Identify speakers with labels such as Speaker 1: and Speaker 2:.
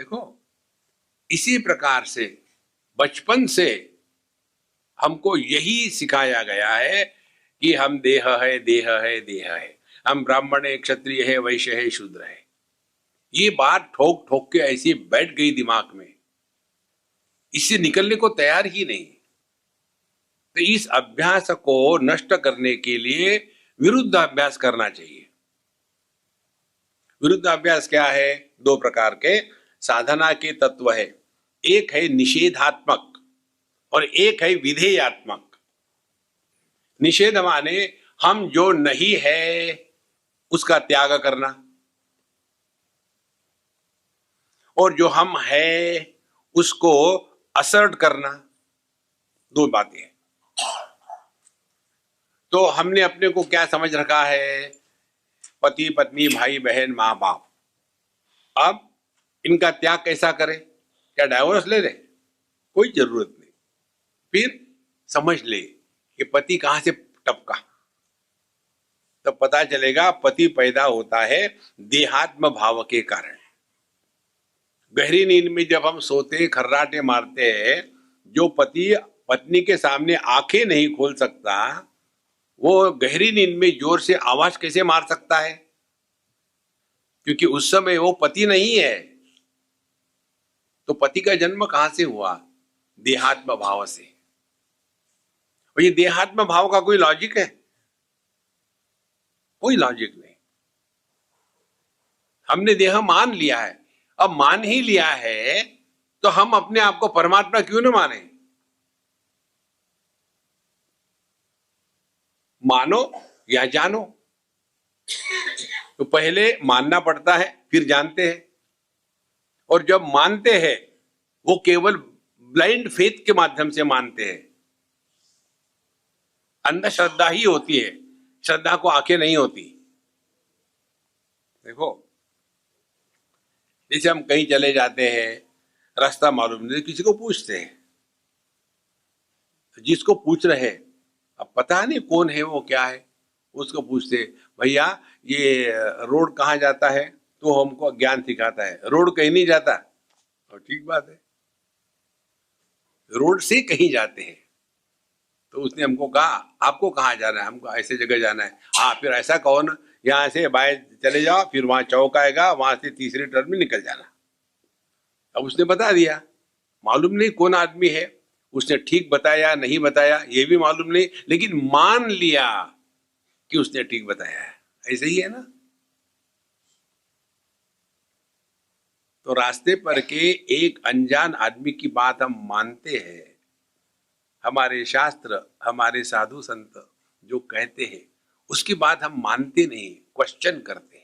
Speaker 1: देखो, इसी प्रकार से बचपन से हमको यही सिखाया गया है कि हम देह है, देह है, देह है, हम ब्राह्मण है, क्षत्रिय है, वैश्य है, शूद्र है। ये बात ठोक ठोक के ऐसी बैठ गई दिमाग में, इससे निकलने को तैयार ही नहीं। तो इस अभ्यास को नष्ट करने के लिए विरुद्ध अभ्यास करना चाहिए। विरुद्ध अभ्यास क्या है? दो प्रकार के साधना के तत्व है। एक है निषेधात्मक और एक है विधेयात्मक। निषेध माने हम जो नहीं है उसका त्याग करना, और जो हम है उसको असर्ट करना। दो बातें हैं। तो हमने अपने को क्या समझ रखा है? पति पत्नी, भाई बहन, माँ बाप। अब इनका त्याग कैसा करें? क्या डाइवोर्स ले ले? कोई जरूरत नहीं। फिर समझ ले कि पति कहां से टपका, तब पता चलेगा पति पैदा होता है देहात्म भाव के कारण। गहरी नींद में जब हम सोते खर्राटे मारते हैं, जो पति पत्नी के सामने आंखें नहीं खोल सकता, वो गहरी नींद में जोर से आवाज कैसे मार सकता है? क्योंकि उस समय वो पति नहीं है। तो पति का जन्म कहां से हुआ? देहात्म भाव से। और ये देहात्म भाव का कोई लॉजिक है? कोई लॉजिक नहीं। हमने देह मान लिया है। अब मान ही लिया है तो हम अपने आप को परमात्मा क्यों न माने? मानो या जानो। तो पहले मानना पड़ता है, फिर जानते हैं। और जब मानते हैं वो केवल ब्लाइंड फेथ के माध्यम से मानते हैं। अंधश्रद्धा ही होती है, श्रद्धा को आंखें नहीं होती। देखो, जैसे हम कहीं चले जाते हैं, रास्ता मालूम नहीं, किसी को पूछते हैं। जिसको पूछ रहे, अब पता नहीं कौन है वो, क्या है, उसको पूछते, भैया ये रोड कहाँ जाता है? तो हमको ज्ञान सिखाता है रोड कहीं नहीं जाता। और ठीक बात है, रोड से कहीं जाते हैं। तो उसने हमको कहा आपको कहाँ जाना है? हमको ऐसे जगह जाना है। हाँ, फिर ऐसा कहो ना, यहाँ से बाएं चले जाओ, फिर वहां चौक आएगा, वहां से तीसरे टर्न में निकल जाना। अब उसने बता दिया, मालूम नहीं कौन आदमी है, उसने ठीक बताया नहीं बताया ये भी मालूम नहीं, लेकिन मान लिया कि उसने ठीक बताया है। ऐसे ही है ना। तो रास्ते पर के एक अनजान आदमी की बात हम मानते हैं। हमारे शास्त्र, हमारे साधु संत जो कहते हैं उसकी बात हम मानते नहीं, क्वेश्चन करते हैं।